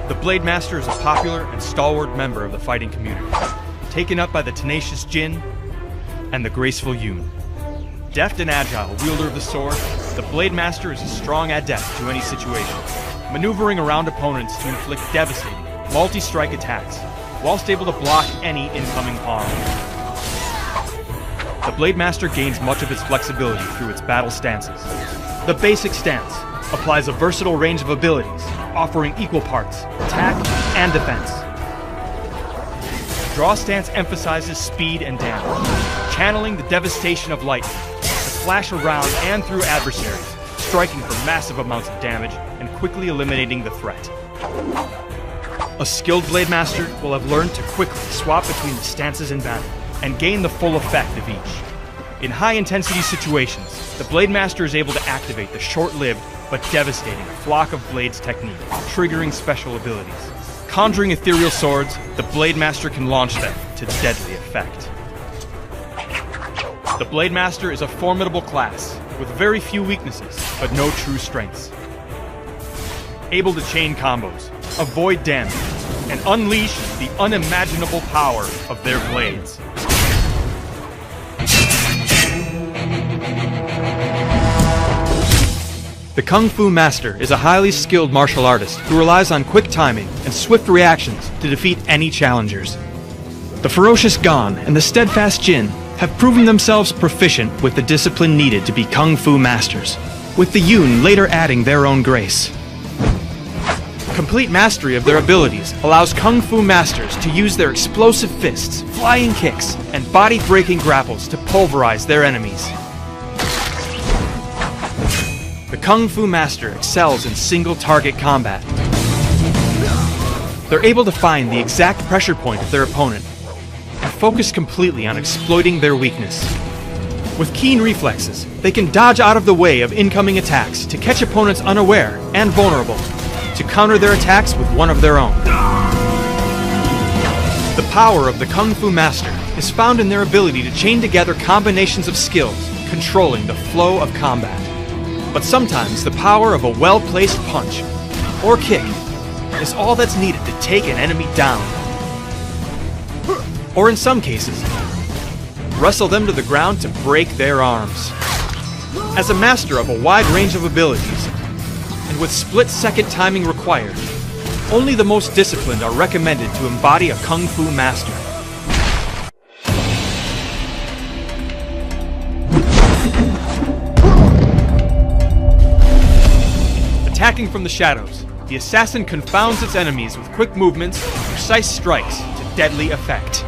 The Blade Master is a popular and stalwart member of the fighting community, taken up by the tenacious Jin and the graceful Yoon. Deft and agile wielder of the sword, the Blade Master is a strong adept to any situation, maneuvering around opponents to inflict devastating, multi-strike attacks, whilst able to block any incoming harm. The Blade Master gains much of its flexibility through its battle stances. The basic stance applies a versatile range of abilities, offering equal parts attack and defense. Draw stance emphasizes speed and damage, channeling the devastation of lightning to flash around and through adversaries, striking for massive amounts of damage and quickly eliminating the threat. A skilled Blade Master will have learned to quickly swap between the stances in battle and gain the full effect of each. In high-intensity situations, the Blade Master is able to activate the short-lived but devastating Flock of Blades technique, triggering special abilities. Conjuring ethereal swords, the Blade Master can launch them to deadly effect. The Blade Master is a formidable class, with very few weaknesses, but no true strengths. Able to chain combos, avoid damage, and unleash the unimaginable power of their blades. The Kung Fu Master is a highly skilled martial artist who relies on quick timing and swift reactions to defeat any challengers. The ferocious Gon and the steadfast Jin have proven themselves proficient with the discipline needed to be Kung Fu Masters, with the Yoon later adding their own grace. Complete mastery of their abilities allows Kung Fu Masters to use their explosive fists, flying kicks, and body-breaking grapples to pulverize their enemies. The Kung Fu Master excels in single-target combat. They're able to find the exact pressure point of their opponent and focus completely on exploiting their weakness. With keen reflexes, they can dodge out of the way of incoming attacks to catch opponents unaware and vulnerable, to counter their attacks with one of their own. The power of the Kung Fu Master is found in their ability to chain together combinations of skills, controlling the flow of combat. But sometimes the power of a well-placed punch or kick is all that's needed to take an enemy down. Or in some cases, wrestle them to the ground to break their arms. As a master of a wide range of abilities, and with split-second timing required, only the most disciplined are recommended to embody a Kung Fu Master. Attacking from the shadows, the assassin confounds its enemies with quick movements and precise strikes to deadly effect.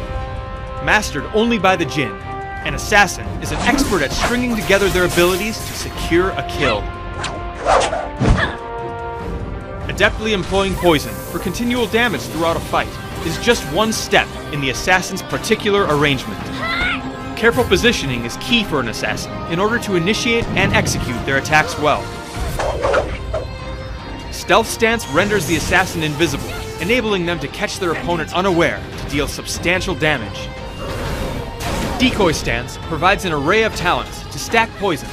Mastered only by the Jin, an assassin is an expert at stringing together their abilities to secure a kill. Adeptly employing poison for continual damage throughout a fight is just one step in the assassin's particular arrangement. Careful positioning is key for an assassin in order to initiate and execute their attacks well. Stealth stance renders the assassin invisible, enabling them to catch their opponent unaware to deal substantial damage. Decoy stance provides an array of talents to stack poison,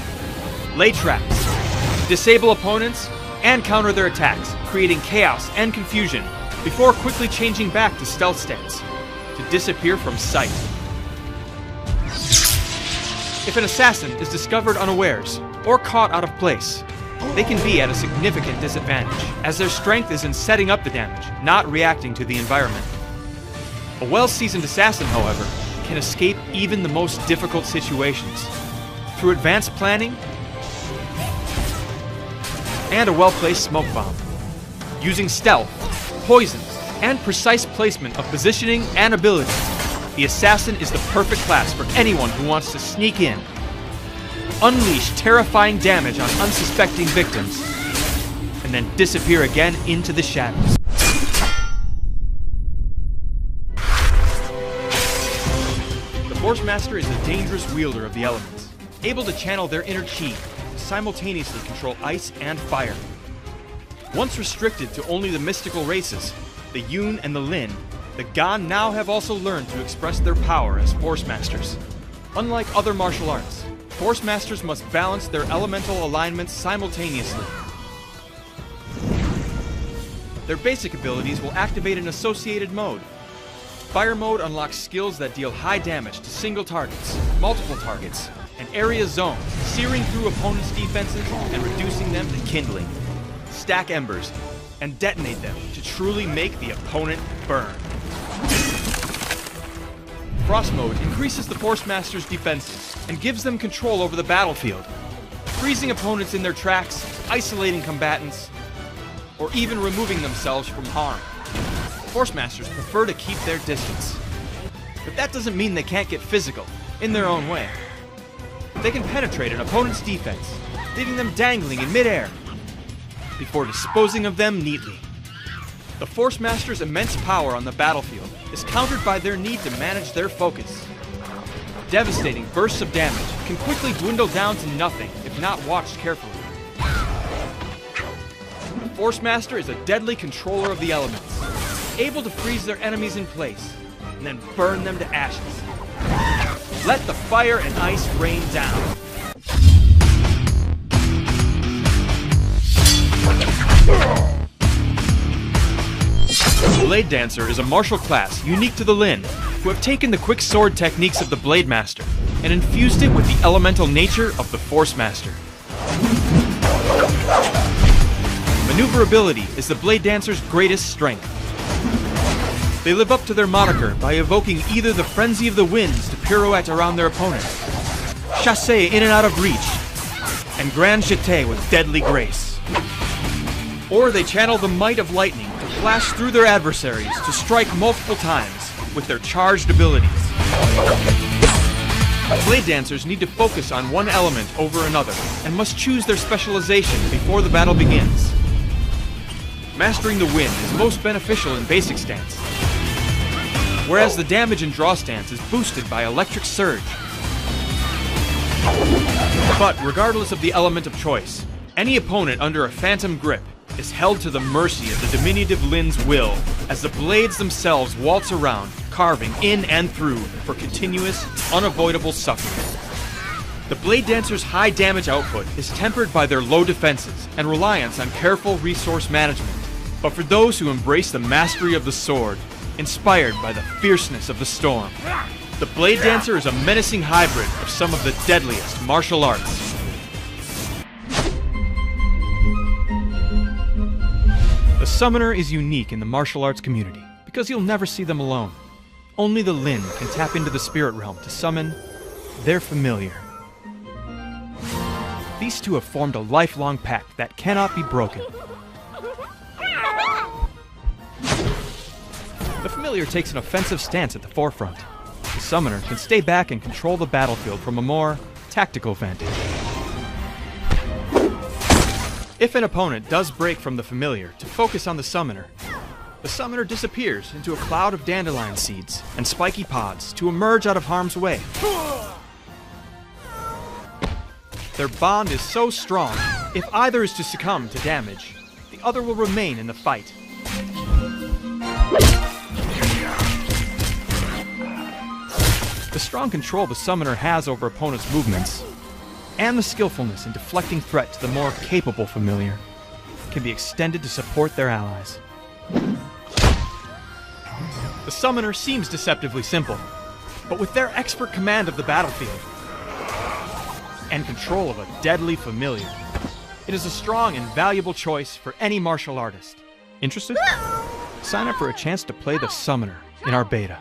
lay traps, disable opponents, and counter their attacks, creating chaos and confusion before quickly changing back to stealth stance to disappear from sight. If an assassin is discovered unawares or caught out of place, they can be at a significant disadvantage, as their strength is in setting up the damage, not reacting to the environment. A well-seasoned assassin, however, can escape even the most difficult situations through advanced planning and a well-placed smoke bomb. Using stealth, poisons, and precise placement of positioning and abilities, the assassin is the perfect class for anyone who wants to sneak in, unleash terrifying damage on unsuspecting victims, and then disappear again into the shadows. The Force Master is a dangerous wielder of the elements, able to channel their inner chi to simultaneously control ice and fire. Once restricted to only the mystical races, the Yoon and the Lin, the Gan now have also learned to express their power as Force Masters. Unlike other martial arts, Force Masters must balance their elemental alignments simultaneously. Their basic abilities will activate an associated mode. Fire mode unlocks skills that deal high damage to single targets, multiple targets, and area zones, searing through opponents' defenses and reducing them to kindling. Stack embers and detonate them to truly make the opponent burn. Frost mode increases the Force Master's defenses and gives them control over the battlefield, freezing opponents in their tracks, isolating combatants, or even removing themselves from harm. Force Masters prefer to keep their distance. But that doesn't mean they can't get physical, in their own way. They can penetrate an opponent's defense, leaving them dangling in midair, before disposing of them neatly. The Force Master's immense power on the battlefield is countered by their need to manage their focus. Devastating bursts of damage can quickly dwindle down to nothing if not watched carefully. The Force Master is a deadly controller of the elements, able to freeze their enemies in place and then burn them to ashes. Let the fire and ice rain down. Blade Dancer is a martial class unique to the Lin, who have taken the quick sword techniques of the Blade Master and infused it with the elemental nature of the Force Master. Maneuverability is the Blade Dancer's greatest strength. They live up to their moniker by evoking either the Frenzy of the Winds to pirouette around their opponent, chasse in and out of reach, and grand jeté with deadly grace. Or they channel the might of lightning to flash through their adversaries to strike multiple times with their charged abilities. Blade Dancers need to focus on one element over another and must choose their specialization before the battle begins. Mastering the wind is most beneficial in basic stance, whereas the damage and draw stance is boosted by electric surge. But regardless of the element of choice, any opponent under a phantom grip is held to the mercy of the diminutive Lin's will as the blades themselves waltz around, carving in and through for continuous, unavoidable suffering. The Blade Dancer's high damage output is tempered by their low defenses and reliance on careful resource management. But for those who embrace the mastery of the sword, inspired by the fierceness of the storm, the Blade Dancer is a menacing hybrid of some of the deadliest martial arts. The Summoner is unique in the martial arts community because you'll never see them alone. Only the Lin can tap into the spirit realm to summon their familiar. These two have formed a lifelong pact that cannot be broken. The familiar takes an offensive stance at the forefront. The Summoner can stay back and control the battlefield from a more tactical vantage. If an opponent does break from the familiar to focus on the Summoner disappears into a cloud of dandelion seeds and spiky pods to emerge out of harm's way. Their bond is so strong, if either is to succumb to damage, the other will remain in the fight. The strong control the Summoner has over opponents' movements, and the skillfulness in deflecting threat to the more capable familiar, can be extended to support their allies. The Summoner seems deceptively simple, but with their expert command of the battlefield and control of a deadly familiar, it is a strong and valuable choice for any martial artist. Interested? Sign up for a chance to play the Summoner in our beta.